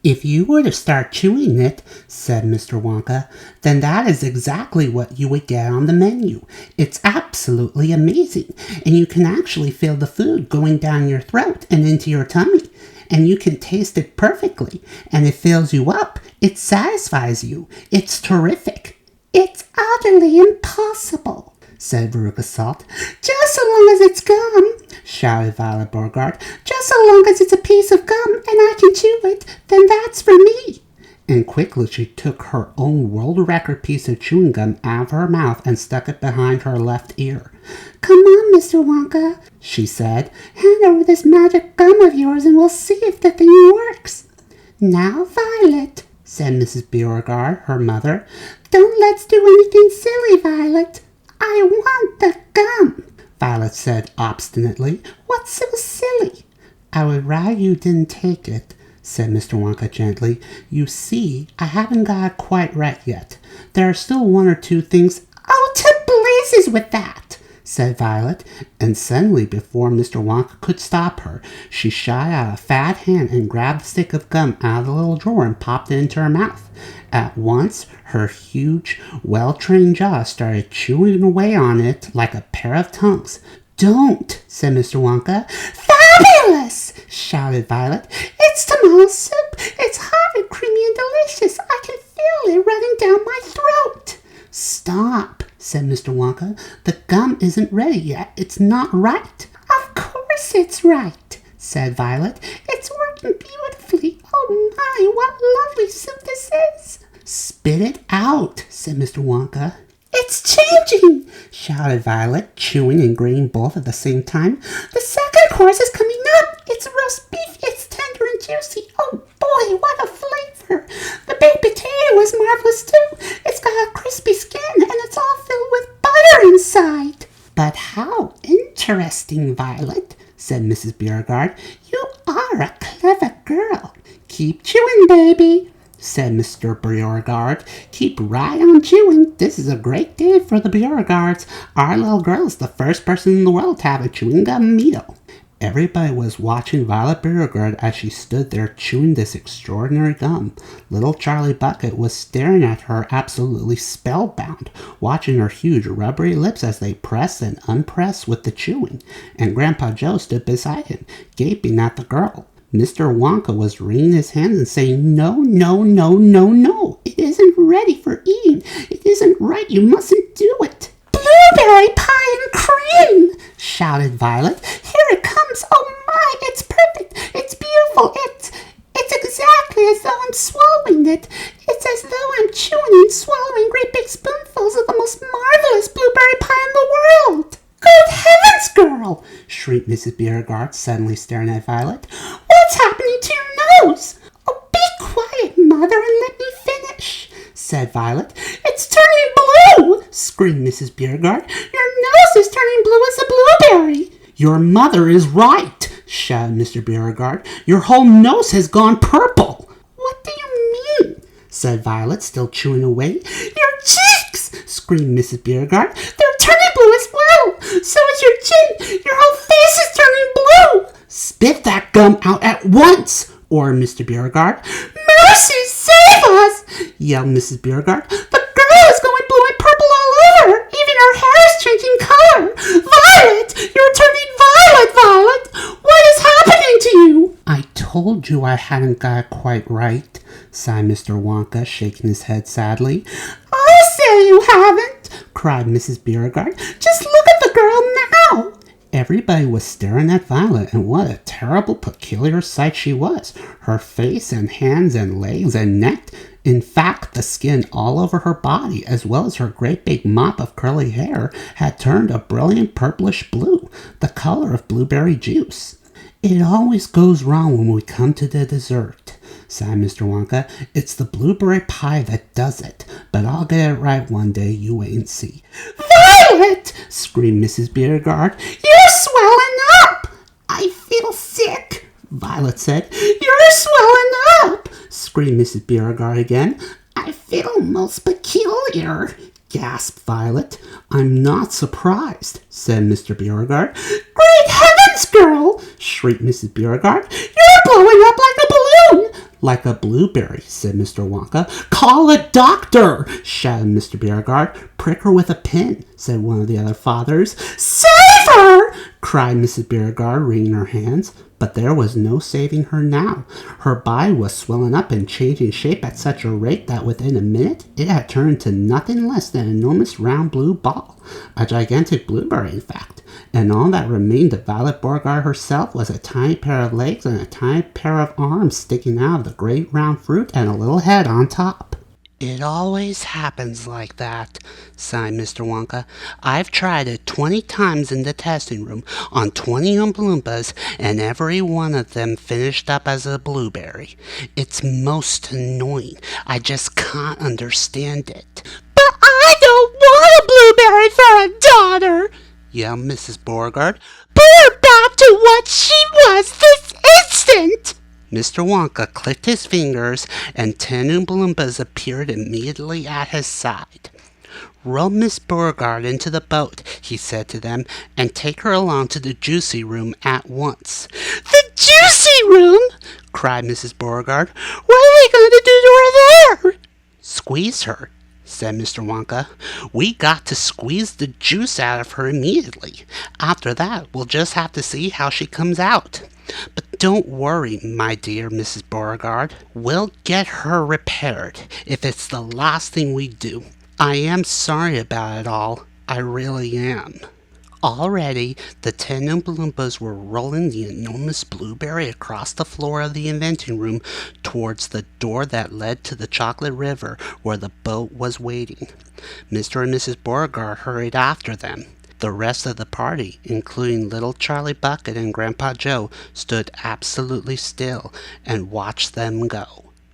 "If you were to start chewing it," said Mr. Wonka, "then that is exactly what you would get on the menu. It's absolutely amazing, and you can actually feel the food going down your throat and into your tummy, and you can taste it perfectly, and it fills you up. It satisfies you. It's terrific." "It's utterly impossible," said Veruca Salt. "Just so long as it's gum," shouted Violet Beauregarde. "Just so long as it's a piece of gum and I can chew it, then that's for me." And quickly she took her own world record piece of chewing gum out of her mouth and stuck it behind her left ear. "Come on, Mr. Wonka," she said. "Hand over this magic gum of yours and we'll see if the thing works." "Now, Violet," said Mrs. Beauregard, her mother, "don't let's do anything silly, Violet. I want the gum," Violet said obstinately. "What's so silly?" "I would rather you didn't take it," said Mr. Wonka gently. "You see, I haven't got it quite right yet. There are still one or two things—" "Oh, to blazes with that!" said Violet, and suddenly, before Mr. Wonka could stop her, she shot out a fat hand and grabbed the stick of gum out of the little drawer and popped it into her mouth. At once, her huge, well-trained jaws started chewing away on it like a pair of tongues. "Don't!" said Mr. Wonka. "Fabulous!" shouted Violet. "It's tomato soup! It's hot and creamy and delicious! I can feel it running down my throat!" "Stop!" said Mr. Wonka. "The gum isn't ready yet. It's not right." "Of course it's right," said Violet. "It's working beautifully. Oh my, what lovely soup this is!" "Spit it out," said Mr. Wonka. "It's changing!" shouted Violet, chewing and grinning both at the same time. "The second course is coming up! It's roast beef! It's tender and juicy! Oh boy, what a flavor! The baked potato is marvelous too! It's got a crispy skin and it's all filled with butter inside!" "But how interesting, Violet," said Mrs. Beauregard. "You are a clever girl." "Keep chewing, baby," said Mr. Beauregard. "Keep right on chewing. This is a great day for the Beauregards. Our little girl is the first person in the world to have a chewing gum meal." Everybody was watching Violet Beauregard as she stood there chewing this extraordinary gum. Little Charlie Bucket was staring at her absolutely spellbound, watching her huge rubbery lips as they pressed and unpressed with the chewing, and Grandpa Joe stood beside him, gaping at the girl. Mr. Wonka was wringing his hands and saying, "No, no, no, no, no. It isn't ready for eating. It isn't right. You mustn't do it." "Blueberry pie and cream!" shouted Violet. "Here it comes. Oh my, it's perfect. It's beautiful. It's exactly as though I'm swallowing it. It's as though I'm chewing and swallowing great big spoonfuls of the most marvelous blueberry pie in the world." "Good heavens, girl!" shrieked Mrs. Beauregard, suddenly staring at Violet. "What's happening to your nose?" "Oh, be quiet, Mother, and let me finish," said Violet. "It's turning blue!" screamed Mrs. Beauregard. "Your nose is turning blue as a blueberry." "Your mother is right," shouted Mr. Beauregard. "Your whole nose has gone purple." "What do you mean?" said Violet, still chewing away. "Your cheeks!" screamed Mrs. Beauregard. "They're turning blue as well. So is your chin. Your whole face is turning blue." "Spit that gum out at once," ordered Mr. Beauregard. "Mercy, save us!" yelled Mrs. Beauregard. "The girl is going blue and purple all over. Even her hair is changing color. Violet! You're turning violet, Violet! What is happening to you?" "I told you I hadn't got it quite right," sighed Mr. Wonka, shaking his head sadly. "I say you haven't!" cried Mrs. Beauregard. "Just look at the girl now!" Everybody was staring at Violet, and what a terrible, peculiar sight she was. Her face and hands and legs and neck, in fact, the skin all over her body, as well as her great big mop of curly hair, had turned a brilliant purplish blue, the color of blueberry juice. "It always goes wrong when we come to the dessert," sighed Mr. Wonka. "It's the blueberry pie that does it, but I'll get it right one day, you wait and see." "Violet!" screamed Mrs. Beauregard. "You're swelling up!" "I feel sick," Violet said. "You're swelling up!" screamed Mrs. Beauregard again. "I feel most peculiar," gasped Violet. "I'm not surprised," said Mr. Beauregard. "Great heavens, girl!" shrieked Mrs. Beauregard. "You're blowing up like a balloon!" like a blueberry, said Mr. Wonka. Call a doctor, shouted Mr. Beauregard. Prick her with a pin, said one of the other fathers. Save her, cried Mrs. Beauregard, wringing her hands. But there was no saving her now. Her body was swelling up and changing shape at such a rate that within a minute it had turned to nothing less than an enormous round blue ball, a gigantic blueberry in fact, and all that remained of Violet Beauregard herself was a tiny pair of legs and a tiny pair of arms sticking out of the great round fruit and a little head on top. It always happens like that, sighed Mr. Wonka. I've tried it 20 times in the testing room on 20 Oompa Loompas, and every one of them finished up as a blueberry. It's most annoying. I just can't understand it. But I don't want a blueberry for a daughter, yelled Mrs. Beauregard. Put her back to what she was this instant! Mr. Wonka clicked his fingers, and 10 Oompa Loompas appeared immediately at his side. Roll Miss Beauregard into the boat, he said to them, and take her along to the juicy room at once. The juicy room! cried Mrs. Beauregard. What are we going to do to her there? Squeeze her, said Mr. Wonka. We got to squeeze the juice out of her immediately. After that, we'll just have to see how she comes out. But don't worry, my dear Mrs. Beauregard. We'll get her repaired if it's the last thing we do. I am sorry about it all. I really am. Already, the 10 Oompa Loompas were rolling the enormous blueberry across the floor of the inventing room towards the door that led to the chocolate river where the boat was waiting. Mr. and Mrs. Beauregard hurried after them. The rest of the party, including little Charlie Bucket and Grandpa Joe, stood absolutely still and watched them go.